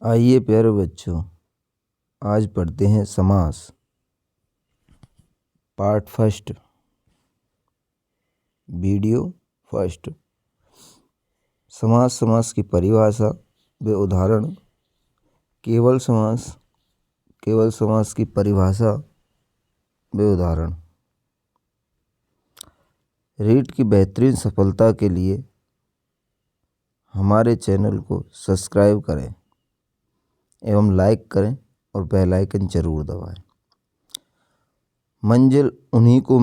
आइए प्यारे बच्चों, आज पढ़ते हैं समास पार्ट फर्स्ट, वीडियो फर्स्ट। समास की परिभाषा व उदाहरण। केवल समास की परिभाषा व उदाहरण। रीड की बेहतरीन सफलता के लिए हमारे चैनल को सब्सक्राइब करें एवं लाइक करें और बेल आइकन जरूर दबाएं। मंजिल उन्हीं को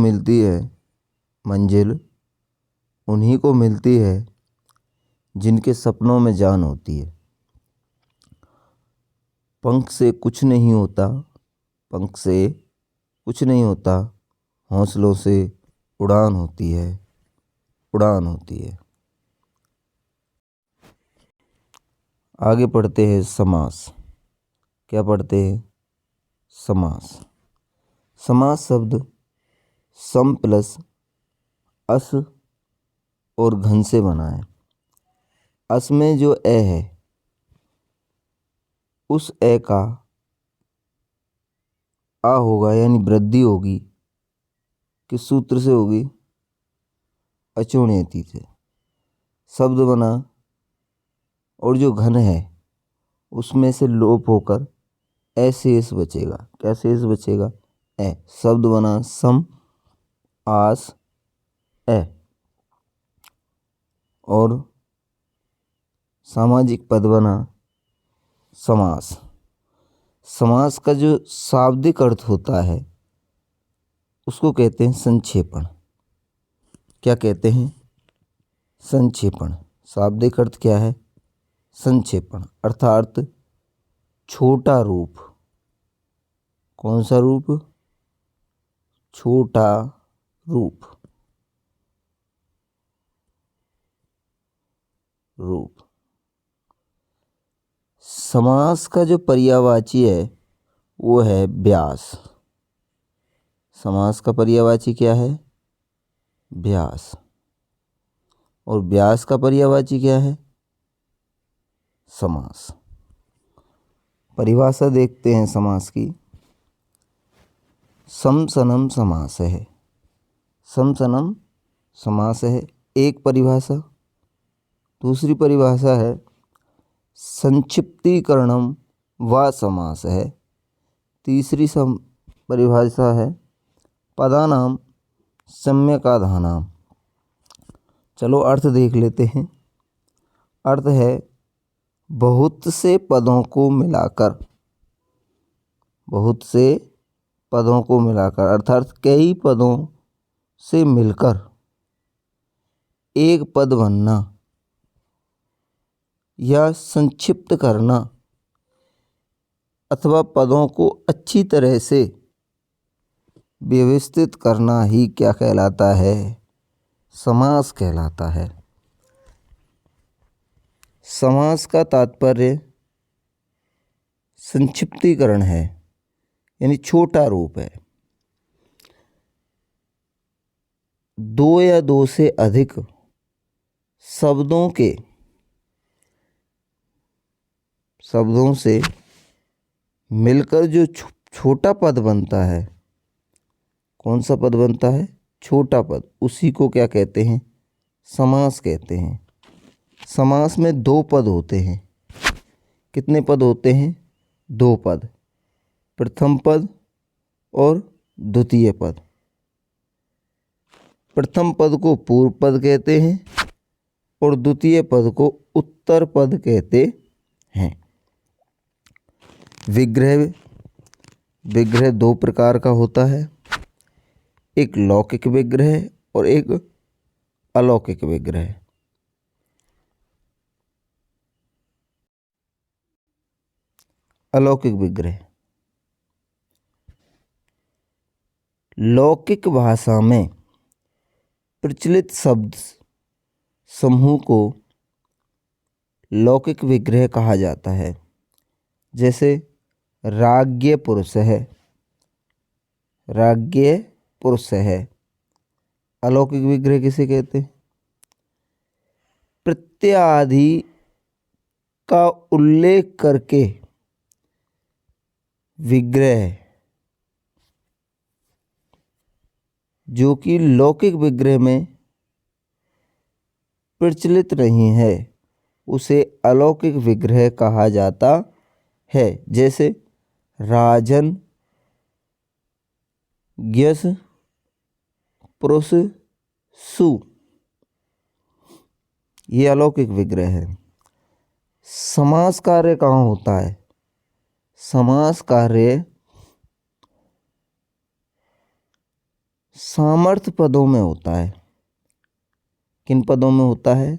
मिलती है जिनके सपनों में जान होती है। पंख से कुछ नहीं होता, हौसलों से उड़ान होती है। आगे पढ़ते हैं समास। क्या पढ़ते हैं? समास शब्द सम प्लस अस और घन से बना है। अस में जो ए है उस ए का आ होगा, यानी वृद्धि होगी। किस सूत्र से होगी? अचोणीयति से। शब्द बना और जो घन है उसमें से लोप होकर ए शेष बचेगा। क्या शेष बचेगा? ए। शब्द बना सम आस ए। और सामाजिक पद बना समास। समास का जो शाब्दिक अर्थ होता है उसको कहते हैं संक्षेपण। क्या कहते हैं? संक्षेपण। शाब्दिक अर्थ क्या है? संक्षेपण अर्थात छोटा रूप। कौन सा रूप? छोटा रूप। समास का जो पर्यायवाची है वो है व्यास। समास का पर्यायवाची क्या है? व्यास। और व्यास का पर्यायवाची क्या है? समास। परिभाषा देखते हैं समास की। समसनम समास है। समसनम समास है एक परिभाषा। दूसरी परिभाषा है संक्षिप्तीकरणम व समास है। तीसरी परिभाषा है पदानाम सम्यकाधानाम। चलो अर्थ देख लेते हैं। अर्थ है बहुत से पदों को मिलाकर अर्थात कई पदों से मिलकर एक पद बनना या संक्षिप्त करना अथवा पदों को अच्छी तरह से व्यवस्थित करना ही क्या कहलाता है? समास कहलाता है। समास का तात्पर्य संक्षिप्तीकरण है, यानी छोटा रूप है। दो या दो से अधिक शब्दों से मिलकर जो छोटा पद बनता है, कौन सा पद बनता है? छोटा पद। उसी को क्या कहते हैं? समास कहते हैं। समास में दो पद होते हैं। कितने पद होते हैं? दो पद। प्रथम पद और द्वितीय पद। प्रथम पद को पूर्व पद कहते हैं और द्वितीय पद को उत्तर पद कहते हैं। विग्रह दो प्रकार का होता है, एक लौकिक विग्रह और एक अलौकिक विग्रह। अलौकिक विग्रह लौकिक भाषा में प्रचलित शब्द समूह को लौकिक विग्रह कहा जाता है। जैसे राज्ञ पुरुष है। अलौकिक विग्रह किसे कहते हैं? प्रत्ययादि का उल्लेख करके विग्रह जो कि लौकिक विग्रह में प्रचलित नहीं है उसे अलौकिक विग्रह कहा जाता है। जैसे राजन, ज्ञस, पुरुष, सु, ये अलौकिक विग्रह है। समास कार्य कहाँ होता है? समास कार्य सामर्थ्य पदों में होता है। किन पदों में होता है?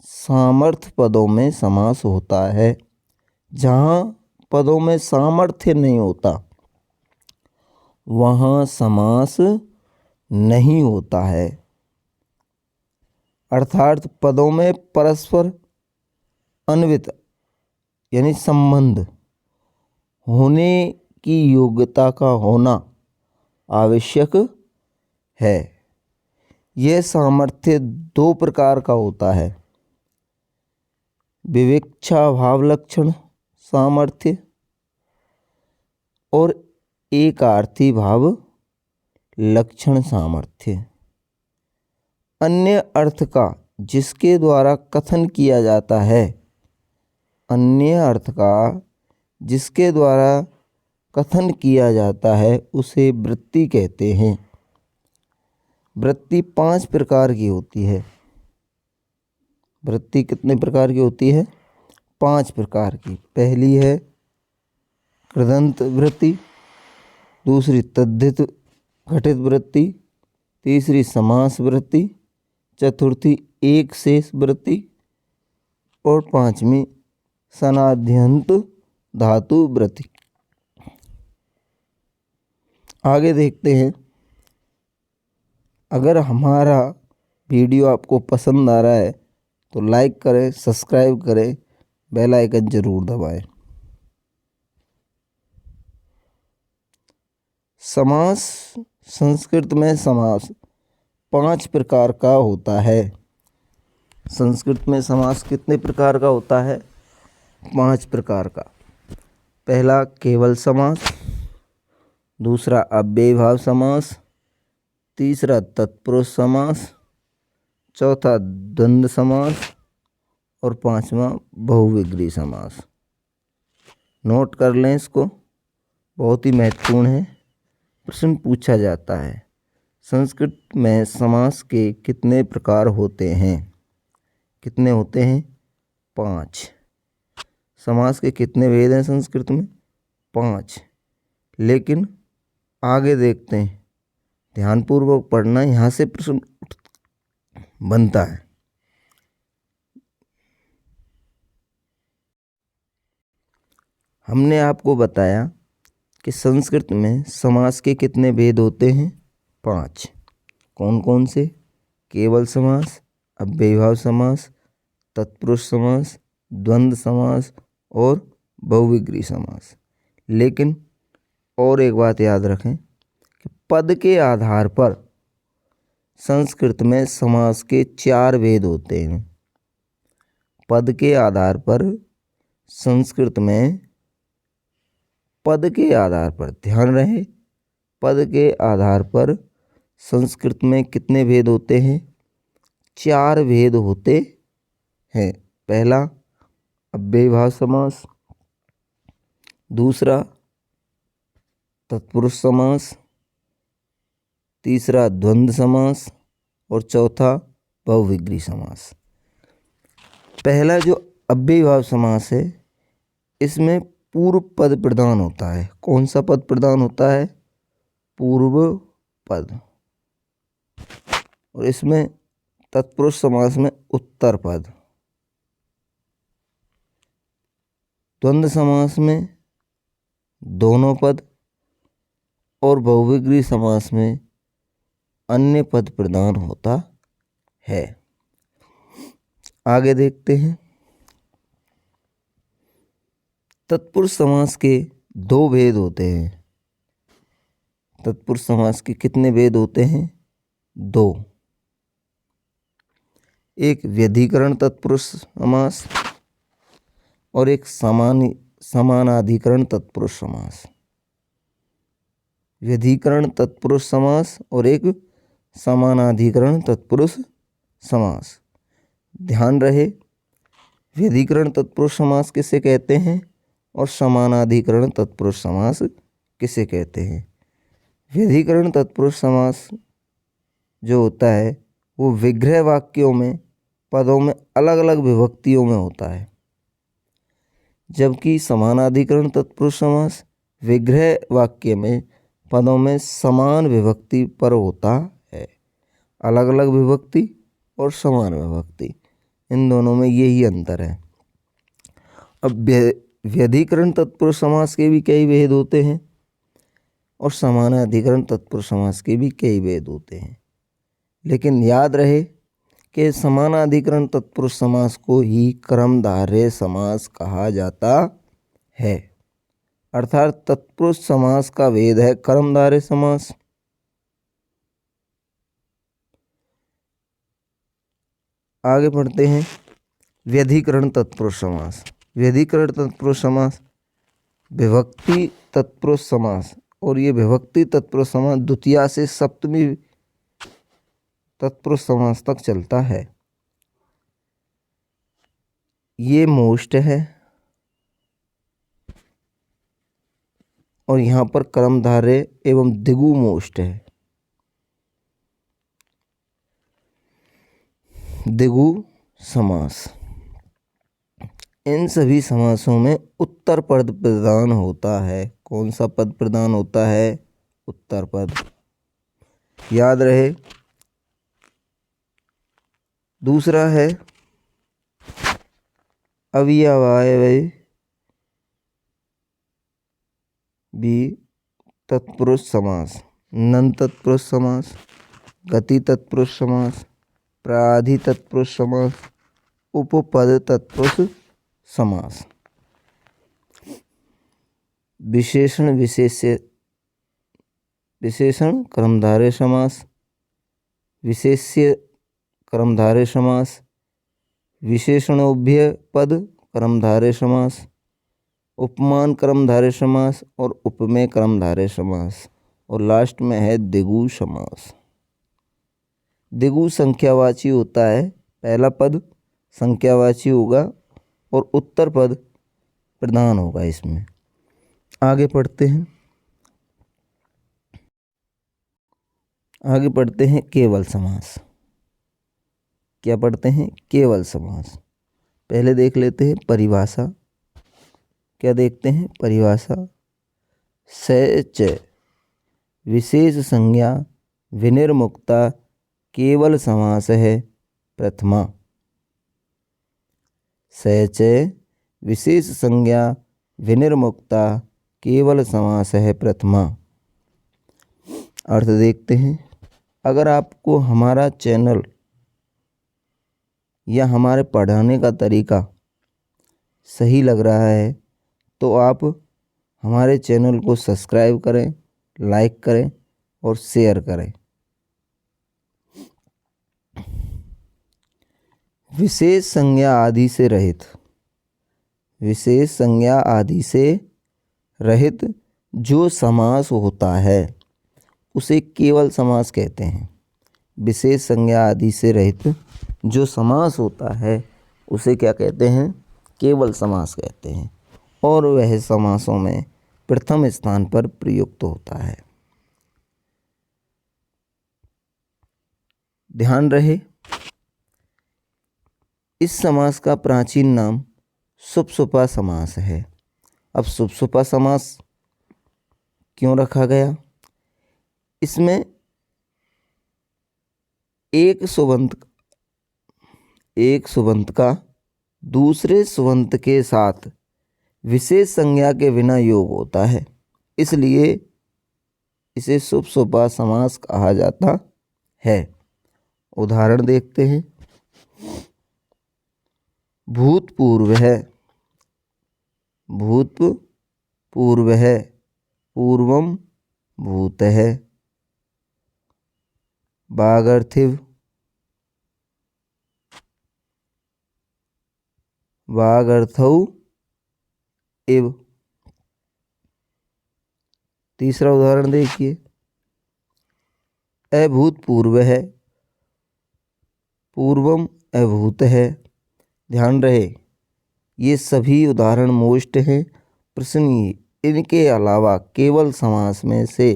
सामर्थ्य पदों में समास होता है। जहाँ पदों में सामर्थ्य नहीं होता वहाँ समास नहीं होता है। अर्थात पदों में परस्पर अन्वित यानी संबंध होने की योग्यता का होना आवश्यक है। यह सामर्थ्य दो प्रकार का होता है, विवक्षा भाव लक्षण सामर्थ्य और एकार्थी भाव लक्षण सामर्थ्य। अन्य अर्थ का जिसके द्वारा कथन किया जाता है, अन्य अर्थ का जिसके द्वारा कथन किया जाता है उसे वृत्ति कहते हैं। वृत्ति 5 प्रकार की होती है। वृत्ति कितने प्रकार की होती है? 5 प्रकार की। पहली है कृदंत वृत्ति, दूसरी तद्धित घटित वृत्ति, तीसरी समास वृत्ति, चतुर्थी एक शेष वृत्ति और पांचवी सनाद्यंत धातु वृत्ति। आगे देखते हैं। अगर हमारा वीडियो आपको पसंद आ रहा है तो लाइक करें, सब्सक्राइब करें, बेल आइकन जरूर दबाएं। समास, संस्कृत में समास 5 प्रकार का होता है। संस्कृत में समास कितने प्रकार का होता है? 5 प्रकार का। पहला केवल समास, दूसरा अव्ययीभाव समास, तीसरा तत्पुरुष समास, चौथा द्वंद्व समास और पांचवा बहुविग्री समास। नोट कर लें इसको, बहुत ही महत्वपूर्ण है, प्रश्न पूछा जाता है। संस्कृत में समास के कितने प्रकार होते हैं? कितने होते हैं? 5। समास के कितने भेद हैं संस्कृत में? 5। लेकिन आगे देखते हैं, ध्यानपूर्वक पढ़ना, यहाँ से प्रश्न बनता है। हमने आपको बताया कि संस्कृत में समास के कितने भेद होते हैं? 5। कौन कौन से? केवल समास, अव्ययीभाव समास, तत्पुरुष समास, द्वंद्व समास और बहुविग्री समास। लेकिन और एक बात याद रखें कि पद के आधार पर संस्कृत में समास के 4 भेद होते हैं। पद के आधार पर संस्कृत में, पद के आधार पर, ध्यान रहे, पद के आधार पर संस्कृत में कितने भेद होते हैं? 4 भेद होते हैं। पहला अव्ययीभाव समास, दूसरा तत्पुरुष समास, तीसरा द्वंद्व समास और चौथा बहुविग्री समास। पहला जो अव्ययीभाव समास है, इसमें पूर्व पद प्रधान होता है। कौन सा पद प्रधान होता है? पूर्व पद। और इसमें तत्पुरुष समास में उत्तर पद। द्वंद्व समास में दोनों पद और बहुविग्री समास में अन्य पद प्रधान होता है। आगे देखते हैं। तत्पुरुष समास के 2 भेद होते हैं। तत्पुरुष समास के कितने भेद होते हैं? 2। एक व्यधिकरण तत्पुरुष समास और एक समानाधिकरण तत्पुरुष समास। व्यधिकरण तत्पुरुष समास और एक समानाधिकरण तत्पुरुष समास। ध्यान रहे, व्यधिकरण तत्पुरुष समास किसे कहते हैं और समानाधिकरण तत्पुरुष समास किसे कहते हैं। व्यधिकरण तत्पुरुष समास जो होता है वो विग्रह वाक्यों में पदों में अलग अलग विभक्तियों में होता है, जबकि समानाधिकरण तत्पुरुष समास विग्रह वाक्य में पदों में समान विभक्ति पर होता है। अलग अलग विभक्ति और समान विभक्ति, इन दोनों में यही अंतर है। अब व्यधिकरण तत्पुरुष समास के भी कई भेद होते हैं और समानाधिकरण तत्पुरुष समास के भी कई भेद होते हैं, लेकिन याद रहे कि समानाधिकरण तत्पुरुष समास को ही कर्मधारय समास कहा जाता है। अर्थात तत्पुरुष समास का भेद है कर्मधारय समास। आगे पढ़ते हैं व्यधिकरण तत्पुरुष समास। व्यधिकरण तत्पुरुष समास विभक्ति तत्पुरुष समास, और ये विभक्ति तत्पुरुष समास द्वितीया से सप्तमी तत्पुरुष समास तक चलता है। ये मोस्ट है और यहाँ पर कर्मधारय एवं दिगु मोस्ट है। दिगु समास, इन सभी समासों में उत्तर पद प्रदान होता है। कौन सा पद प्रदान होता है? उत्तर पद। याद रहे। दूसरा है अवयवाय भी तत्पुरुष समास, नन तत्पुरुष समास, गति तत्पुरुष समास, प्राधि तत्पुरुष समास, उपपद तत्पुरुष समास। विशेषण विशेषण कर्मधारय समास, विशेष्य कर्मधारय समास, विशेषणोभय पद कर्मधारय समास, उपमान कर्मधारय समास और उपमेय कर्मधारय समास, और लास्ट में है दिगु समास। दिगु संख्यावाची होता है, पहला पद संख्यावाची होगा और उत्तर पद प्रधान होगा इसमें। आगे पढ़ते हैं। आगे पढ़ते हैं केवल समास। क्या पढ़ते हैं? केवल समास। पहले देख लेते हैं परिभाषा। क्या देखते हैं? परिभाषा। सच विशेष संज्ञा विनिर्मुक्ता केवल समास है प्रथमा। सच विशेष संज्ञा विनिर्मुक्ता केवल समास है प्रथमा। अर्थ देखते हैं। अगर आपको हमारा चैनल या हमारे पढ़ाने का तरीका सही लग रहा है तो आप हमारे चैनल को सब्सक्राइब करें, लाइक करें और शेयर करें। विशेष संज्ञा आदि से रहित, विशेष संज्ञा आदि से रहित जो समास होता है उसे केवल समास कहते हैं। विशेष संज्ञा आदि से रहित जो समास होता है उसे क्या कहते हैं? केवल समास कहते हैं, और वह समासों में प्रथम स्थान पर प्रयुक्त होता है। ध्यान रहे, इस समास का प्राचीन नाम सुप्सुपा समास है। अब सुप्सुपा समास क्यों रखा गया? इसमें एक सुबंत का दूसरे सुबंत के साथ विशेष संज्ञा के बिना योग होता है, इसलिए इसे सुप्सुपा समास कहा जाता है। उदाहरण देखते हैं। भूतपूर्व है, भूतपूर्व है, पूर्वम भूत है। वागर्थिव, वागर्थौ एव। तीसरा उदाहरण देखिए, अभूतपूर्व है, पूर्वम अभूत है। ध्यान रहे ये सभी उदाहरण मोस्ट हैं। प्रश्न इनके अलावा केवल समास में से,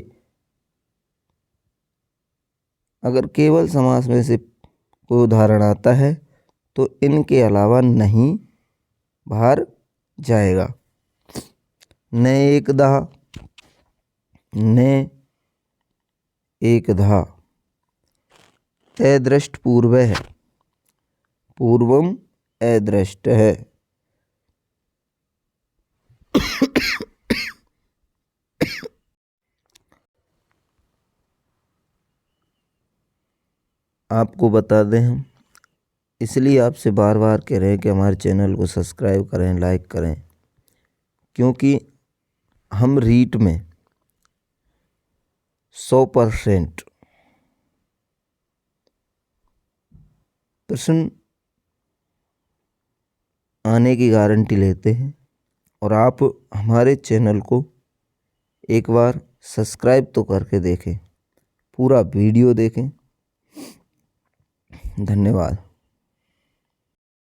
अगर केवल समास में से कोई उदाहरण आता है तो इनके अलावा नहीं बाहर जाएगा। न एकदा, न एकधा। अदृष्ट पूर्व है, पूर्वम अदृष्ट है। आपको बता दें हम इसलिए आपसे बार बार कह रहे हैं कि हमारे चैनल को सब्सक्राइब करें, लाइक करें, क्योंकि हम रीट में 100% प्रश्न आने की गारंटी लेते हैं। और आप हमारे चैनल को एक बार सब्सक्राइब तो करके देखें, पूरा वीडियो देखें। धन्यवाद।